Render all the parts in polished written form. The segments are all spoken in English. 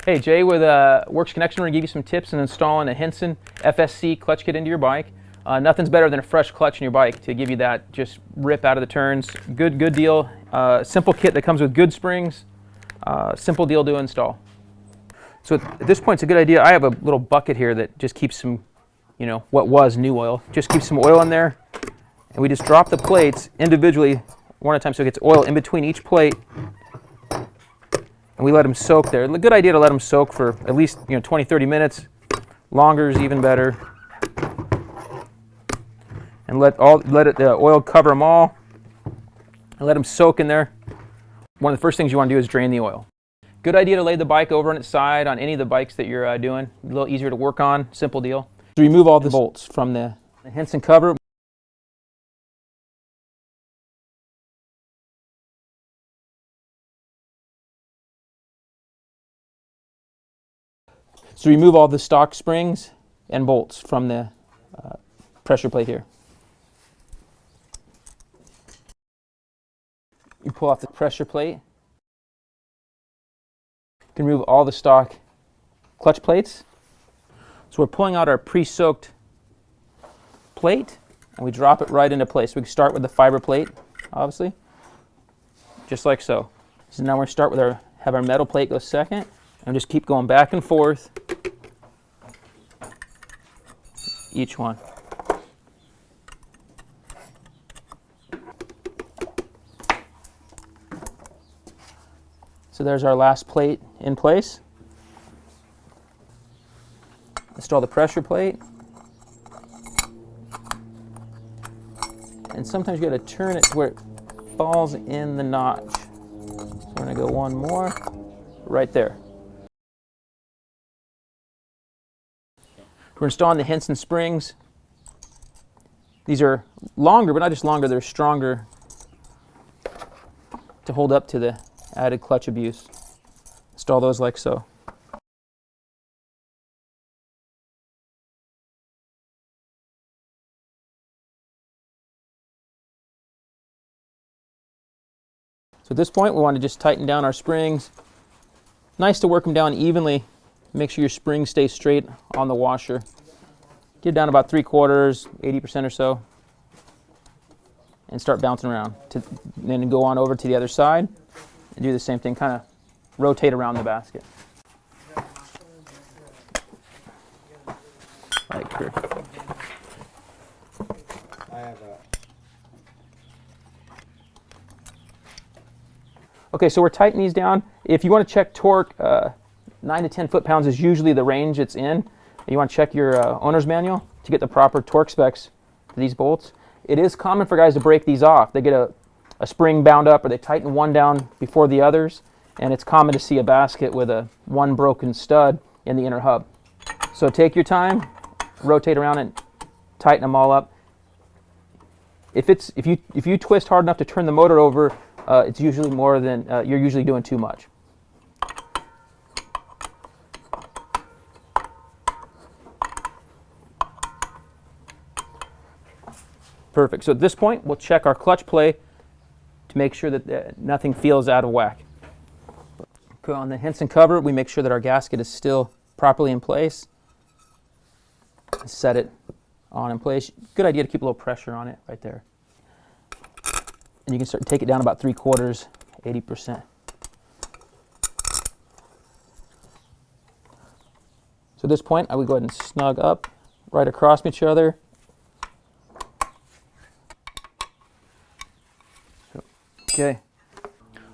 Hey, Jay with Works Connection. We're going to give you some tips on installing a Hinson FSC clutch kit into your bike. Nothing's better than a fresh clutch in your bike to give you that just rip out of the turns. Good deal. Simple kit that comes with good springs. Simple deal to install. So at this point, it's a good idea. I have a little bucket here that just keeps some, what was new oil. Just keeps some oil in there. And we just drop the plates individually one at a time so it gets oil in between each plate. And we let them soak there. It's a good idea to let them soak for at least 20-30 minutes. Longer is even better. And let the oil cover them all. And let them soak in there. One of the first things you want to do is drain the oil. Good idea to lay the bike over on its side on any of the bikes that you're doing. A little easier to work on. Simple deal. To remove all the bolts from the Hinson cover. So remove all the stock springs and bolts from the pressure plate here. You pull off the pressure plate. You can remove all the stock clutch plates. So we're pulling out our pre-soaked plate and we drop it right into place. We can start with the fiber plate, obviously, just like so. So now we're going to start with have our metal plate go second and just keep going back and forth. Each one. So there's our last plate in place. Install the pressure plate. And sometimes you got to turn it to where it falls in the notch. So we're going to go one more right there. We're installing the Hinson springs. These are longer, but not just longer, they're stronger to hold up to the added clutch abuse. Install those like so. So at this point, we want to just tighten down our springs. Nice to work them down evenly. Make sure your springs stay straight on the washer. Get down about 3/4, 80% or so, and start bouncing around. Then go on over to the other side and do the same thing, kind of rotate around the basket. Like here. Okay, so we're tightening these down. If you want to check torque, 9 to 10 foot-pounds is usually the range it's in. You want to check your owner's manual to get the proper torque specs for these bolts. It is common for guys to break these off. They get a spring bound up or they tighten one down before the others, and it's common to see a basket with one broken stud in the inner hub. So take your time, rotate around and tighten them all up. If you twist hard enough to turn the motor over, it's usually more than you're usually doing too much. Perfect. So at this point, we'll check our clutch play to make sure that nothing feels out of whack. Okay, on the Hinson cover, we make sure that our gasket is still properly in place. Set it on in place. Good idea to keep a little pressure on it right there. And you can take it down about 3/4, 80%. So at this point, I would go ahead and snug up right across each other.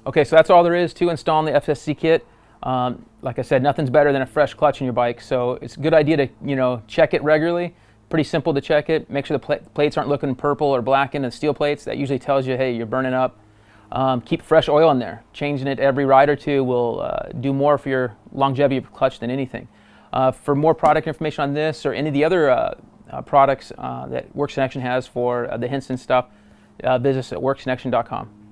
Okay, so that's all there is to installing the FSC kit. Like I said, nothing's better than a fresh clutch in your bike, so it's a good idea to check it regularly. Pretty simple to check it. Make sure the plates aren't looking purple or blackened, and steel plates. That usually tells you, hey, you're burning up. Keep fresh oil in there. Changing it every ride or two will do more for your longevity of your clutch than anything. For more product information on this or any of the other products that Works Connection has for the Hinson stuff, visit us at worksconnection.com.